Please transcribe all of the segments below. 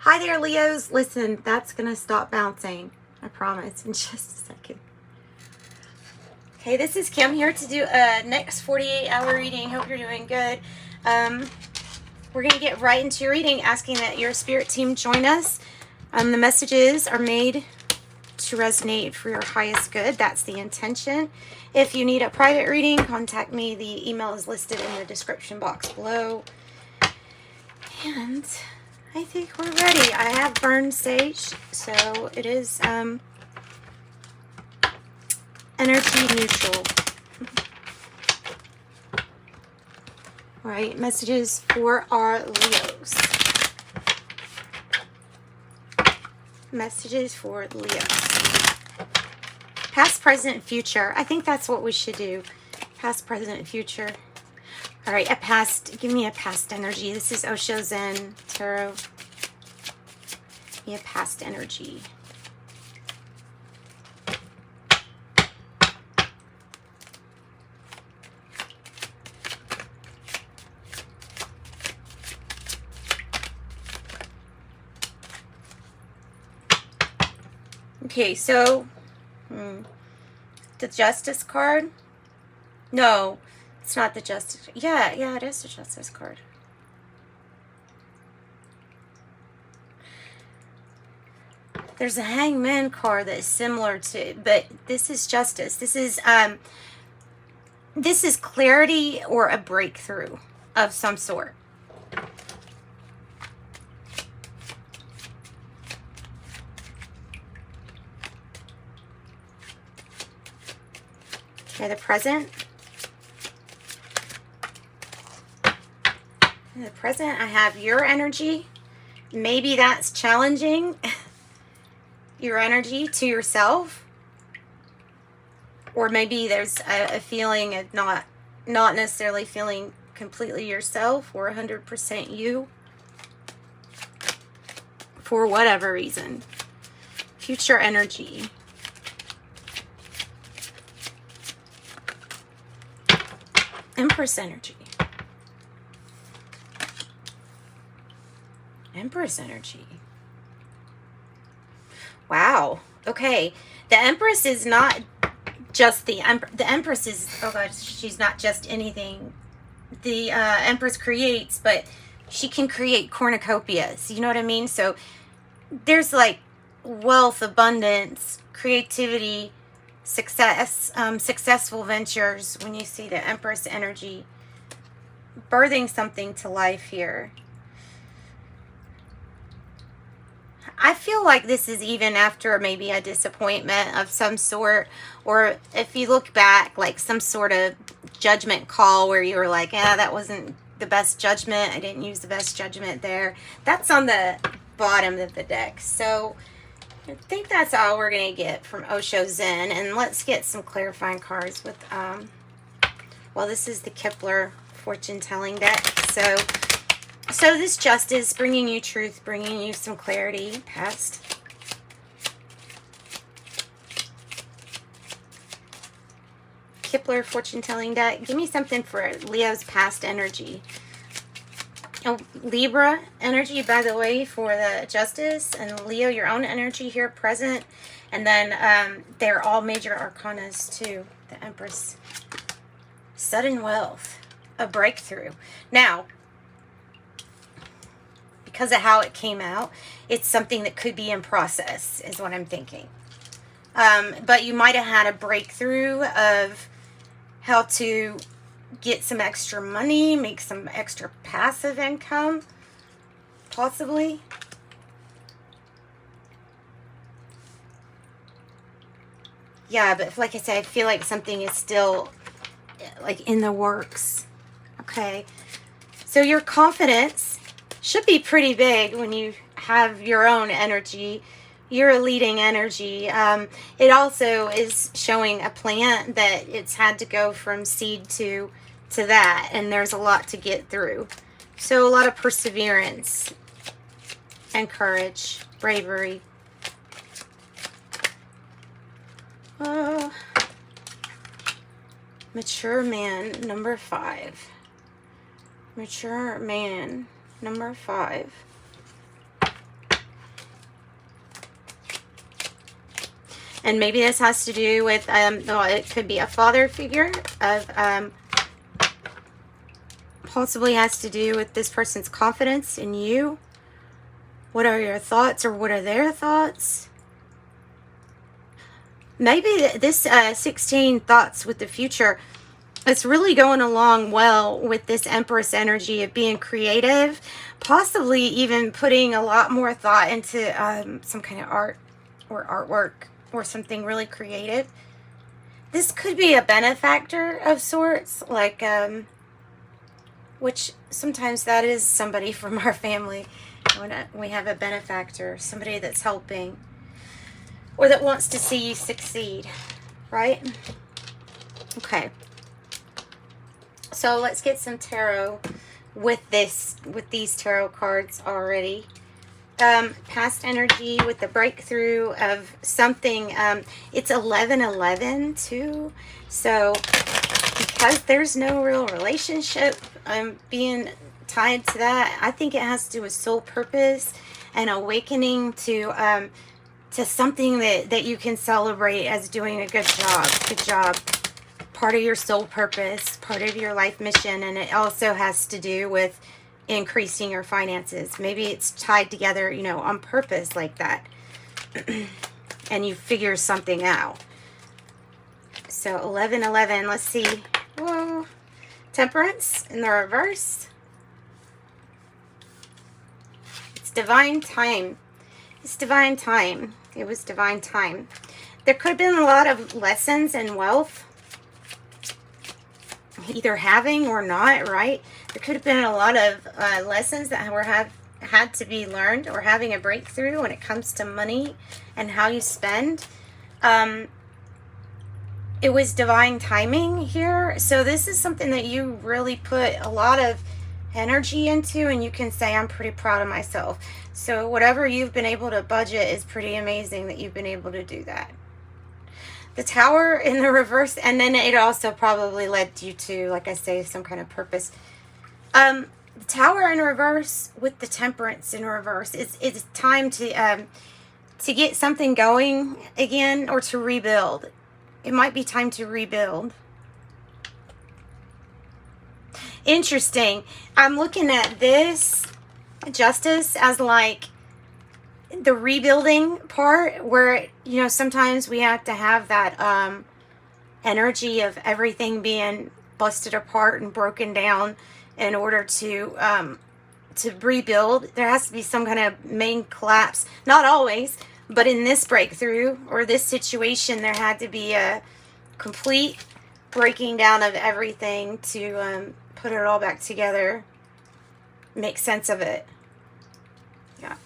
Hi there, Leos. Listen, that's going to stop bouncing. I promise, in just a second. Okay, this is Kim here to do a next 48-hour reading. Hope you're doing good. We're going to get right into your reading, asking that your spirit team join us. The messages are made to resonate for your highest good. That's the intention. If you need a private reading, contact me. The email is listed in the description box below. And I think we're ready. I have burned sage, so it is energy neutral. All right, messages for our Leos. Messages for Leos. Past, present, future. I think that's what we should do. Past, present, future. All right, give me a past energy. This is Osho Zen Tarot. Give me a past energy. Okay, so the Justice card. No, it's not the Justice. Yeah, it is the Justice card. There's a Hangman card that is similar to, but this is Justice. This is clarity or a breakthrough of some sort. Okay, the present. In the present, I have your energy. Maybe that's challenging your energy to yourself. Or maybe there's a feeling of not necessarily feeling completely yourself or 100% you. For whatever reason. Future energy. Empress energy. Empress energy. Wow. Okay. The Empress is not just the Empress is, oh God, she's not just anything. The Empress creates, but she can create cornucopias. You know what I mean? So there's like wealth, abundance, creativity, success, successful ventures when you see the Empress energy birthing something to life here. I feel like this is even after maybe a disappointment of some sort, or if you look back, like some sort of judgment call where you were like, that wasn't the best judgment. I didn't use the best judgment there. That's on the bottom of the deck. So I think that's all we're going to get from Osho Zen. And let's get some clarifying cards with, well, this is the Kepler fortune telling deck. So this Justice, bringing you truth, bringing you some clarity, past. Kepler fortune telling deck. Give me something for Leo's past energy. Oh, Libra energy, by the way, for the Justice, and Leo, your own energy here, present. And then they're all major arcanas too. The Empress. Sudden wealth. A breakthrough. Now, because of how it came out, it's something that could be in process, is what I'm thinking. But you might have had a breakthrough of how to get some extra money, make some extra passive income, possibly. Yeah, but like I said, I feel like something is still like in the works. Okay. So your confidence should be pretty big when you have your own energy, your leading energy. It also is showing a plant that it's had to go from seed to that, and there's a lot to get through. So a lot of perseverance and courage, bravery. Mature man, number 5. Mature man, number 5. And maybe this has to do with, it could be a father figure of, possibly has to do with this person's confidence in you. What are your thoughts, or what are their thoughts? Maybe this 16 thoughts with the future, it's really going along well with this Empress energy of being creative, possibly even putting a lot more thought into some kind of art or artwork or something really creative. This could be a benefactor of sorts, like, which sometimes that is somebody from our family. When we have a benefactor, somebody that's helping or that wants to see you succeed, right? Okay. So let's get some tarot with these tarot cards already. Past energy with the breakthrough of something. It's 11/11 too. So because there's no real relationship being tied to that, I think it has to do with soul purpose and awakening to something that you can celebrate as doing a good job. Good job. Part of your soul purpose, part of your life mission, and it also has to do with increasing your finances. Maybe it's tied together, you know, on purpose like that. And you figure something out. So 11/11, let's see. Whoa. Temperance in the reverse. It's divine time. It's divine time. It was divine time. There could have been a lot of lessons in wealth, either having or not, right? There could have been a lot of lessons that had to be learned, or having a breakthrough when it comes to money and how you spend. It was divine timing here. So this is something that you really put a lot of energy into, and you can say, I'm pretty proud of myself. So whatever you've been able to budget is pretty amazing that you've been able to do that. The Tower in the reverse, and then it also probably led you to, like I say, some kind of purpose. The Tower in reverse with the Temperance in reverse. It's time to get something going again, or to rebuild. It might be time to rebuild. Interesting. I'm looking at this Justice as like the rebuilding part, where, you know, sometimes we have to have that energy of everything being busted apart and broken down in order to rebuild. There has to be some kind of main collapse. Not always, but in this breakthrough or this situation, there had to be a complete breaking down of everything to put it all back together, make sense of it. Yeah.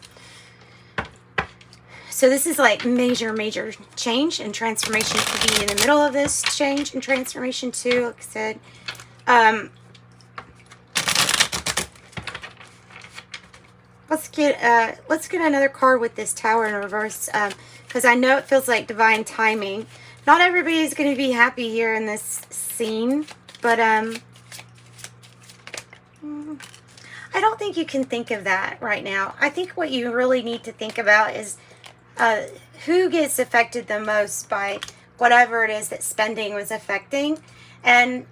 So this is like major change and transformation. Could be in the middle of this change and transformation too, like I said. Let's get another card with this Tower in reverse, because I know it feels like divine timing. Not everybody's going to be happy here in this scene, but I don't think you can think of that right now. I think what you really need to think about is who gets affected the most by whatever it is that spending was affecting, and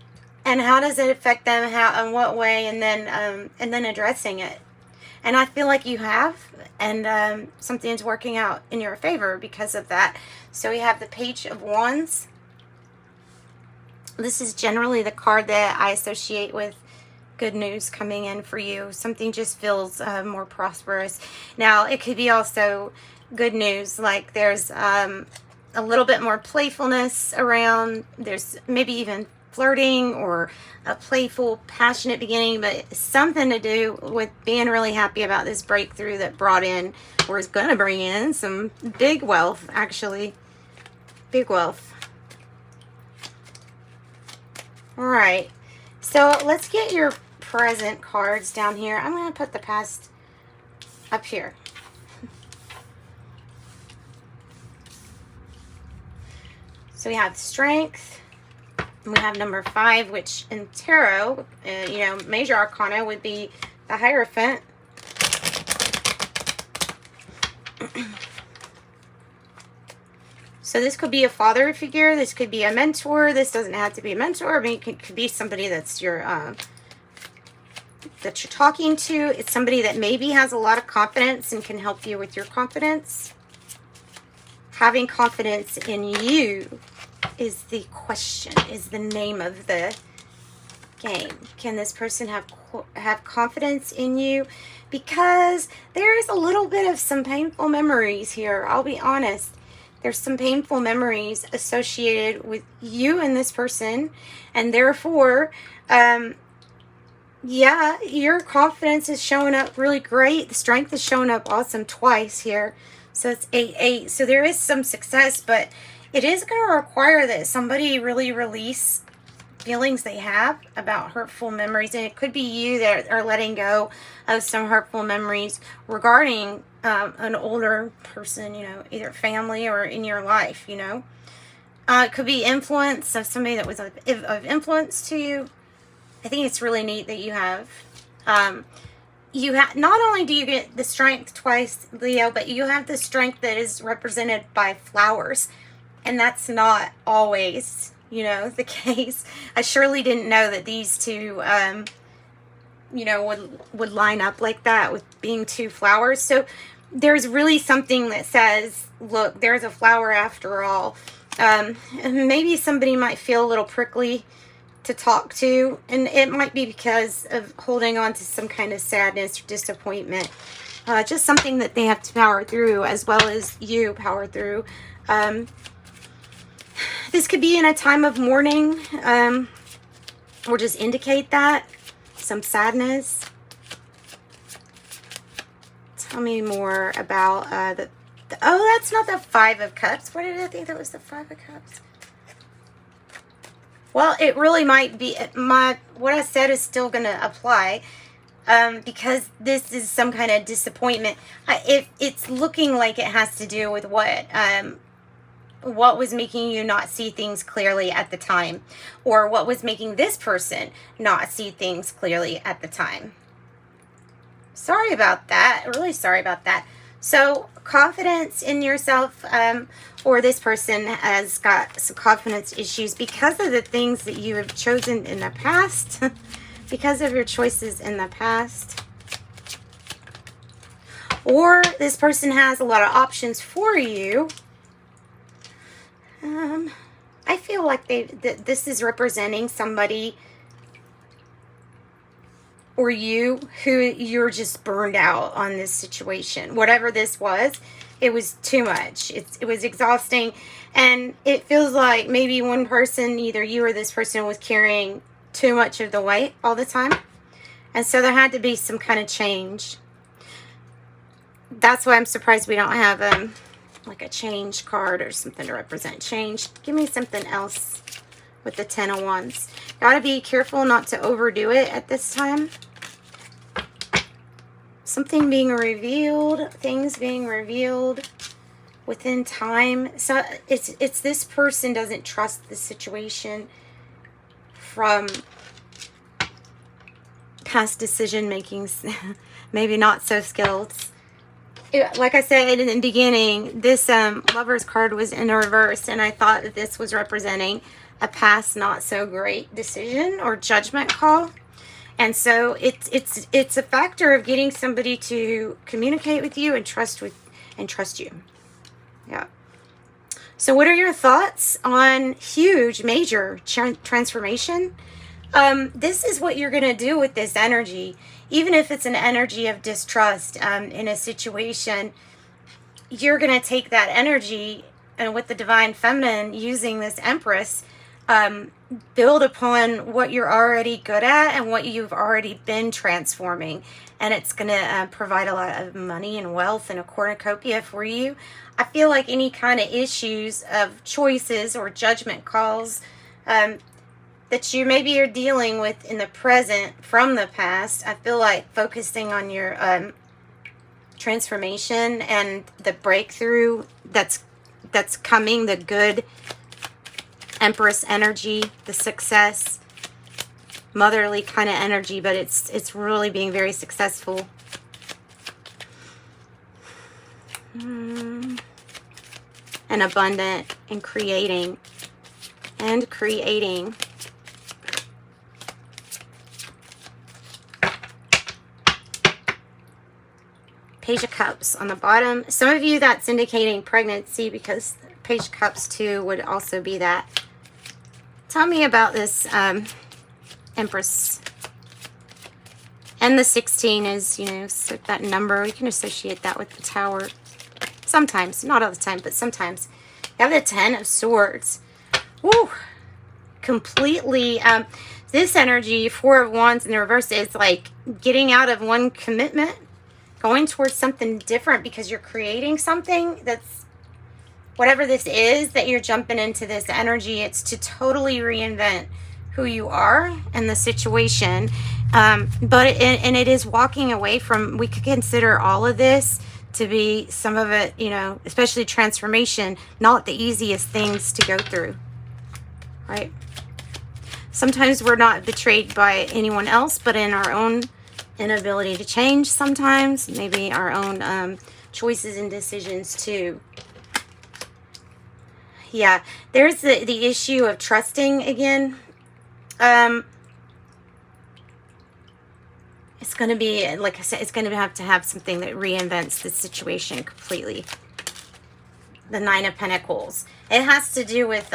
how does it affect them, how, in what way, and then addressing it. And I feel like you have, and something's working out in your favor because of that. So we have the Page of Wands. This is generally the card that I associate with good news coming in for you. Something just feels more prosperous. Now, it could be also good news, like there's a little bit more playfulness around. There's maybe even flirting or a playful, passionate beginning, but something to do with being really happy about this breakthrough that brought in, or is going to bring in, some big wealth, actually. Big wealth. All right. So let's get your present cards down here. I'm going to put the past up here. So we have Strength. We have number 5, which in tarot, you know, major arcana would be the Hierophant. So this could be a father figure. This could be a mentor. This doesn't have to be a mentor. I mean, it could be somebody that's that you're talking to. It's somebody that maybe has a lot of confidence and can help you with your confidence. Having confidence in you is the question, is the name of the game. Can this person have confidence in you? Because there is a little bit of some painful memories here. I'll be honest. There's some painful memories associated with you and this person. And therefore, yeah, your confidence is showing up really great. The strength is showing up awesome twice here. So it's 8-8. So there is some success, but it is going to require that somebody really release feelings they have about hurtful memories. And it could be you that are letting go of some hurtful memories regarding an older person, you know, either family or in your life, you know. It could be influence of somebody that was of influence to you. I think it's really neat that you have not only do you get the strength twice, Leo, but you have the strength that is represented by flowers. And that's not always, you know, the case. I surely didn't know that these two, you know, would line up like that with being two flowers. So there's really something that says, look, there's a flower after all. And maybe somebody might feel a little prickly to talk to, and it might be because of holding on to some kind of sadness or disappointment. Just something that they have to power through, as well as you power through. This could be in a time of mourning, or just indicate that. Some sadness. Tell me more about oh, that's not the Five of Cups. What did I think that was the Five of Cups? Well, it really might be, what I said is still going to apply, because this is some kind of disappointment. It's looking like it has to do with what was making you not see things clearly at the time, or what was making this person not see things clearly at the time. Sorry about that. Really sorry about that. So confidence in yourself, or this person has got some confidence issues because of the things that you have chosen in the past, because of your choices in the past. Or this person has a lot of options for you. I feel like this is representing somebody or you who you're just burned out on this situation. Whatever this was, it was too much. It was exhausting. And it feels like maybe one person, either you or this person, was carrying too much of the weight all the time. And so there had to be some kind of change. That's why I'm surprised we don't have like a change card or something to represent change. Give me something else with the Ten of Wands. Gotta be careful not to overdo it at this time. Something being revealed, things being revealed within time. So it's this person doesn't trust the situation from past decision makings. Maybe not so skilled. Like I said in the beginning, this Lover's card was in reverse, and I thought that this was representing a past not so great decision or judgment call. And so it's a factor of getting somebody to communicate with you and trust you. Yeah. So what are your thoughts on huge, major transformation? This is what you're going to do with this energy. Even if it's an energy of distrust in a situation, you're going to take that energy, and with the Divine Feminine using this Empress, build upon what you're already good at and what you've already been transforming. And it's going to provide a lot of money and wealth and a cornucopia for you. I feel like any kind of issues of choices or judgment calls that you maybe are dealing with in the present from the past, I feel like focusing on your transformation and the breakthrough that's coming, the good Empress energy, the success, motherly kind of energy, but it's really being very successful. And and abundant and creating. And creating. Page of Cups on the bottom. Some of you, that's indicating pregnancy, because Page of Cups too would also be that. Tell me about this Empress. And the 16 is, you know, so that number. We can associate that with the Tower. Sometimes. Not all the time, but sometimes. You have the 10 of Swords. Woo! Completely. This energy, 4 of Wands in the reverse, is like getting out of one commitment, going towards something different, because you're creating something that's, whatever this is, that you're jumping into this energy. It's to totally reinvent who you are and the situation. But it is walking away from, we could consider all of this to be, some of it, you know, especially transformation, not the easiest things to go through, right? Sometimes we're not betrayed by anyone else, but in our own inability to change sometimes, maybe our own choices and decisions too. Yeah, there's the issue of trusting again. It's going to be, like I said, it's going to have something that reinvents the situation completely. The 9 of Pentacles. It has to do with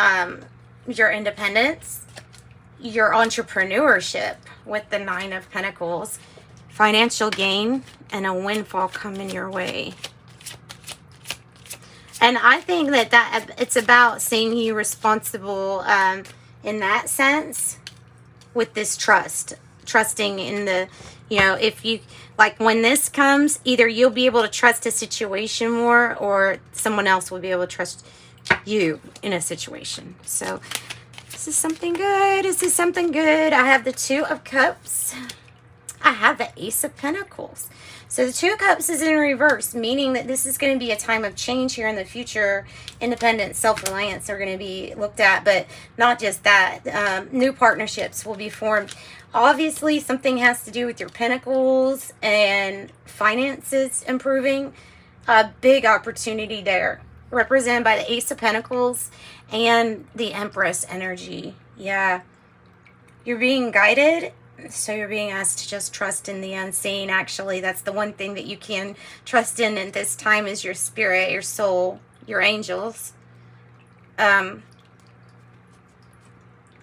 your independence, your entrepreneurship with the 9 of Pentacles, financial gain, and a windfall coming your way. And I think that it's about seeing you responsible in that sense with this trust. Trusting in the, you know, if you, like when this comes, either you'll be able to trust a situation more, or someone else will be able to trust you in a situation. So this is something good. This is something good. I have the 2 of Cups. I have the Ace of Pentacles. So the 2 of Cups is in reverse, meaning that this is going to be a time of change here in the future. Independence, self-reliance are going to be looked at, but not just that. New partnerships will be formed. Obviously, something has to do with your Pentacles and finances improving. A big opportunity there, represented by the Ace of Pentacles and the Empress energy. Yeah. You're being guided. So you're being asked to just trust in the unseen. Actually, that's the one thing that you can trust in at this time, is your spirit, your soul, your angels.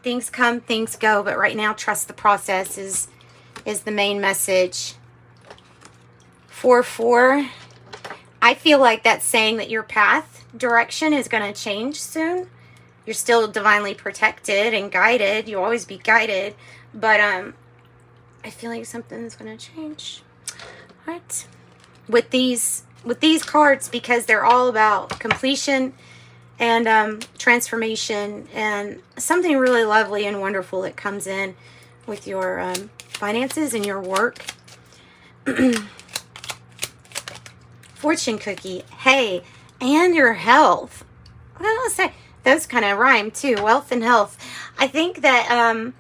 Things come, things go, but right now, trust the process is the main message. 4-4. I feel like that's saying that your path direction is going to change soon. You're still divinely protected and guided. You'll always be guided, but I feel like something's going to change. All right. With these cards, because they're all about completion and transformation and something really lovely and wonderful that comes in with your finances and your work. Fortune cookie. Hey, and your health. Well, let's say those kind of rhyme too. Wealth and health. I think that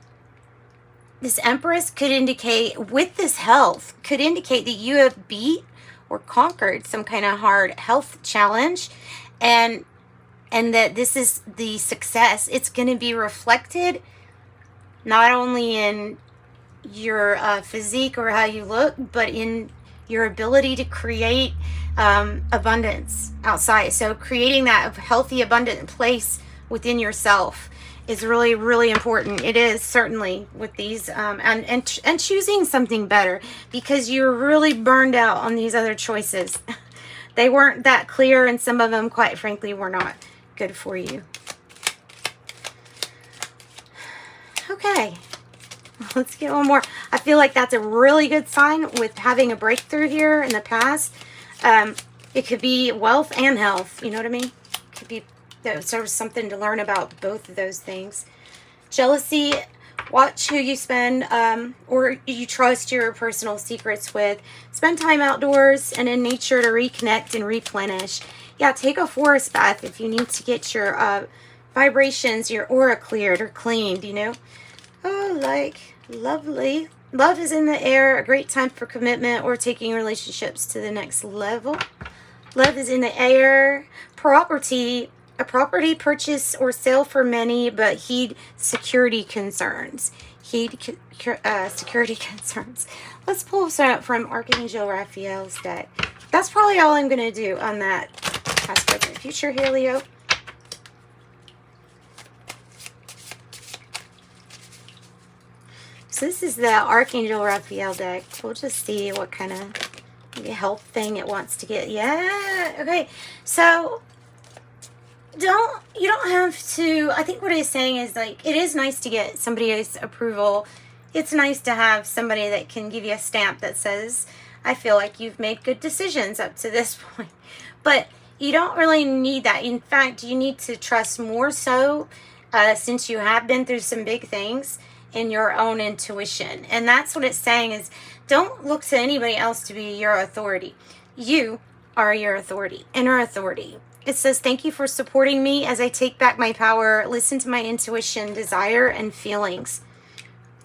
this Empress could indicate, with this health, could indicate that you have beat or conquered some kind of hard health challenge, and that this is the success. It's going to be reflected not only in your physique or how you look, but in your ability to create abundance outside. So creating that healthy, abundant place within yourself is really, really important. It is, certainly, with these, and choosing something better, because you're really burned out on these other choices. They weren't that clear, and some of them, quite frankly, were not good for you. Okay, let's get one more. I feel like that's a really good sign with having a breakthrough here in the past. It could be wealth and health, you know what I mean? It could be sort of something to learn about both of those things. Jealousy, watch who you spend or you trust your personal secrets with. Spend time outdoors and in nature to reconnect and replenish. Yeah, take a forest bath if you need to get your vibrations, your aura cleared or cleaned, you know. Oh, like, lovely. Love is in the air, a great time for commitment or taking relationships to the next level. Love is in the air. Property, a property purchase or sale for many, but heed security concerns. Security concerns. Let's pull some from Archangel Raphael's deck. That's probably all I'm going to do on that past, present, future here, Leo. So this is the Archangel Raphael deck. We'll just see what kind of maybe health thing it wants to get. Yeah, okay. So you don't have to, I think what it's saying is, like, it is nice to get somebody's approval. It's nice to have somebody that can give you a stamp that says, I feel like you've made good decisions up to this point. But you don't really need that. In fact, you need to trust more so, since you have been through some big things, in your own intuition. And that's what it's saying is, don't look to anybody else to be your authority. You are your authority, inner authority. It says, thank you for supporting me as I take back my power, listen to my intuition, desire, and feelings.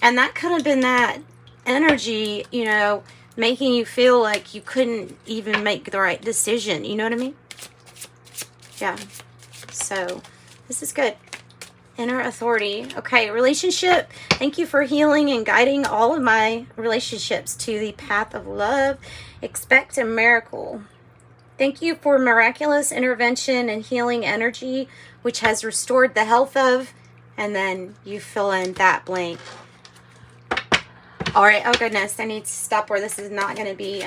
And that could have been that energy, you know, making you feel like you couldn't even make the right decision. You know what I mean? Yeah. So this is good. Inner authority. Okay, relationship. Thank you for healing and guiding all of my relationships to the path of love. Expect a miracle. Thank you for miraculous intervention and healing energy, which has restored the health of, and then you fill in that blank. All right. Oh, goodness. I need to stop where this is not going to be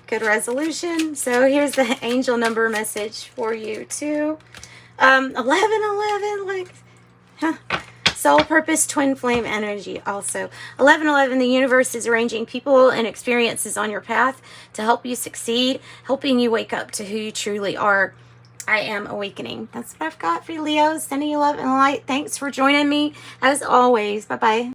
good resolution. So here's the angel number message for you, too. 1111, like, huh. Soul purpose, twin flame energy also. 1111, the universe is arranging people and experiences on your path to help you succeed, helping you wake up to who you truly are. I am awakening. That's what I've got for you, Leo. Sending you love and light. Thanks for joining me, as always. Bye-bye.